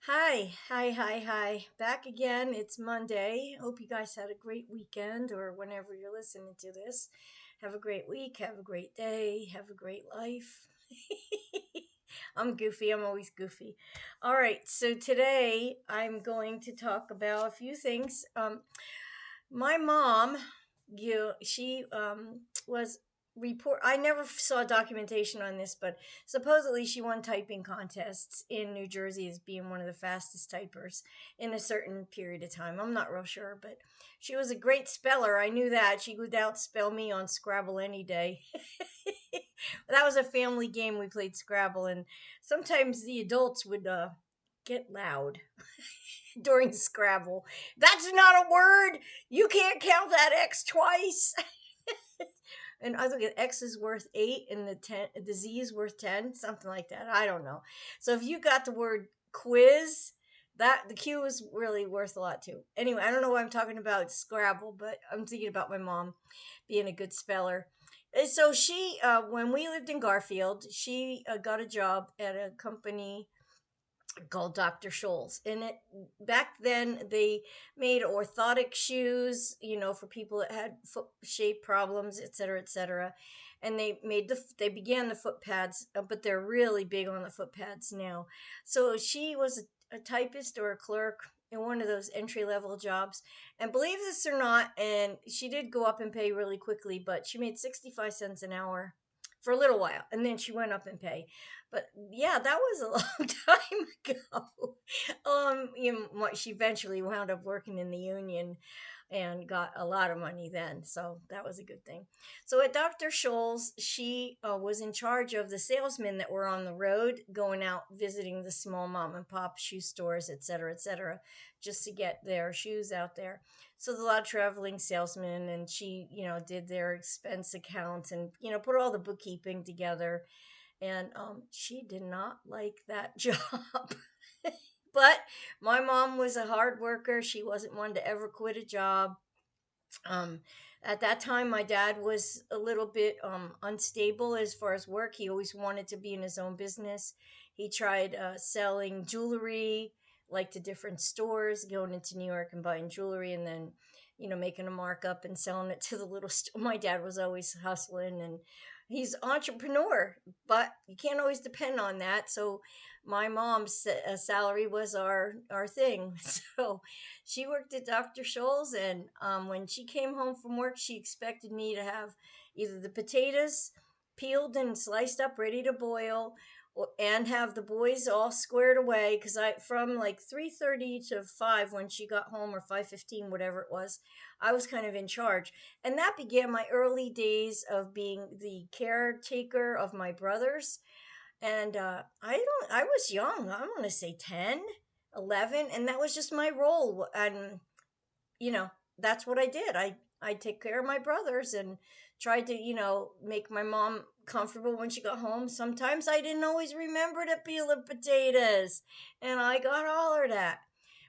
Hi. Back again. It's Monday. Hope you guys had a great weekend or whenever you're listening to this. Have a great week. Have a great day. Have a great life. I'm goofy. I'm always goofy. All right. So today I'm going to talk about a few things. My mom, she was report. I never saw documentation on this, but supposedly she won typing contests in New Jersey as being one of the fastest typers in a certain period of time. I'm not real sure, but she was a great speller. I knew that she would outspell me on Scrabble any day. That was a family game. We played Scrabble, and sometimes the adults would get loud during Scrabble. That's not a word. You can't count that X twice. And I think X is worth 8 and the Z is worth 10, something like that. I don't know. So if you got the word quiz, that the Q is really worth a lot too. Anyway, I don't know why I'm talking about Scrabble, but I'm thinking about my mom being a good speller. And so she, when we lived in Garfield, she got a job at a company called Dr. Scholl's. And it back then they made orthotic shoes, for people that had foot shape problems, et cetera, et cetera. And they began the foot pads, but they're really big on the foot pads now. So she was a typist or a clerk in one of those entry level jobs. And believe this or not, and she did go up in pay really quickly, but she made 65 cents an hour for a little while, and then she went up in pay. But yeah, that was a long time ago. She eventually wound up working in the union and got a lot of money then, so that was a good thing. So at Dr. Scholl's, she was in charge of the salesmen that were on the road, going out visiting the small mom and pop shoe stores, et cetera, just to get their shoes out there. So there's a lot of traveling salesmen, and she, did their expense accounts and put all the bookkeeping together, and she did not like that job. But my mom was a hard worker. She wasn't one to ever quit a job. um, at that time, my dad was a little bit unstable as far as work. He always wanted to be in his own business. He tried selling jewelry, like to different stores, going into New York and buying jewelry, and then making a markup and selling it to the little store. My dad was always hustling, and he's an entrepreneur, but you can't always depend on that. So my mom's salary was our thing. So she worked at Dr. Scholl's, and when she came home from work, she expected me to have either the potatoes peeled and sliced up, ready to boil, and have the boys all squared away. Because I, from like 3:30 to 5 when she got home, or 5:15, whatever it was, I was kind of in charge, and that began my early days of being the caretaker of my brothers. And I was young. I'm going to say 10, 11, and that was just my role. And you know that's what I did. I take care of my brothers and tried to make my mom comfortable when she got home. Sometimes I didn't always remember to peel the potatoes, and I got hollered at.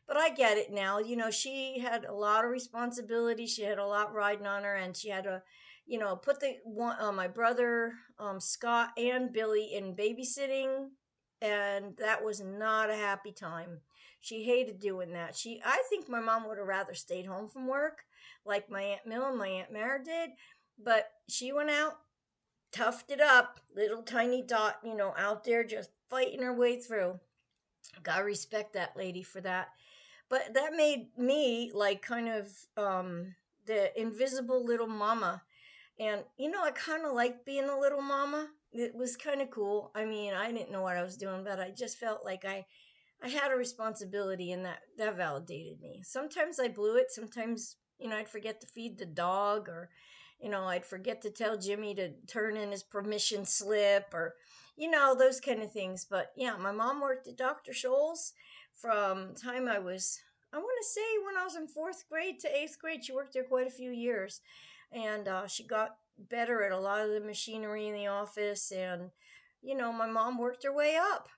But I get it now. She had a lot of responsibility. She had a lot riding on her, and she had to put the one my brother Scott and Billy in babysitting, and that was not a happy time. She hated doing that. I think my mom would have rather stayed home from work, like my Aunt Mill and my Aunt Mara did, but she went out, toughed it up, little tiny dot, out there just fighting her way through. Gotta respect that lady for that. But that made me like kind of the invisible little mama. And I kind of liked being a little mama. It was kind of cool. I mean, I didn't know what I was doing, but I just felt like I had a responsibility, and that validated me. Sometimes I blew it. Sometimes I'd forget to feed the dog, or I'd forget to tell Jimmy to turn in his permission slip, or those kind of things. But yeah, my mom worked at Dr. Scholl's from time I want to say when I was in fourth grade to eighth grade. She worked there quite a few years, and she got better at a lot of the machinery in the office. And my mom worked her way up.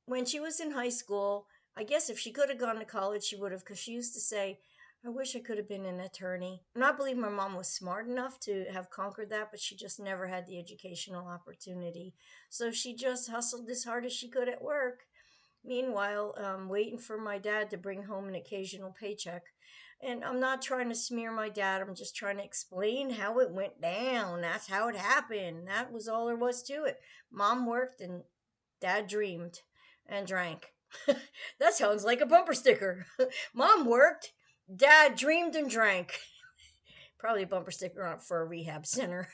When she was in high school, I guess if she could have gone to college, she would have, because she used to say, I wish I could have been an attorney. And I believe my mom was smart enough to have conquered that, but she just never had the educational opportunity. So she just hustled as hard as she could at work. Meanwhile, waiting for my dad to bring home an occasional paycheck. And I'm not trying to smear my dad, I'm just trying to explain how it went down. That's how it happened. That was all there was to it. Mom worked and dad dreamed and drank. That sounds like a bumper sticker. Mom worked, dad dreamed and drank. Probably a bumper sticker on for a rehab center.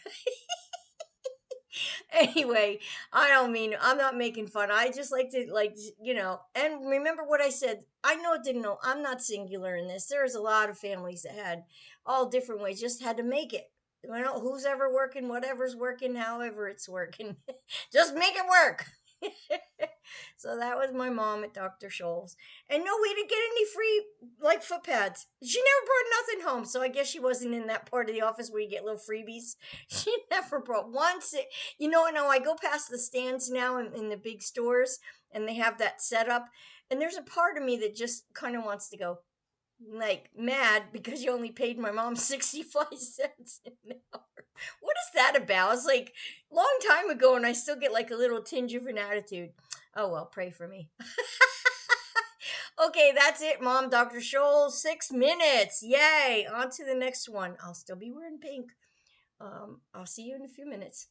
Anyway, I don't mean I'm not making fun. I just like to and remember what I said. I know it didn't know I'm not singular in this. There's a lot of families that had all different ways, just had to make it. Who's ever working, whatever's working, however it's working. Just make it work. So that was my mom at Dr. Scholl's. And no, we didn't get any free like foot pads. She never brought nothing home. So I guess she wasn't in that part of the office where you get little freebies. She never brought once. Now I go past the stands now in the big stores and they have that set up. And there's a part of me that just kind of wants to go, like, mad because you only paid my mom 65 cents an hour. What is that about? It's like long time ago and I still get like a little tinge of an attitude. Oh well, pray for me. Okay, that's it, Mom. Dr. Scholl, 6 minutes. Yay. On to the next one. I'll still be wearing pink. I'll see you in a few minutes.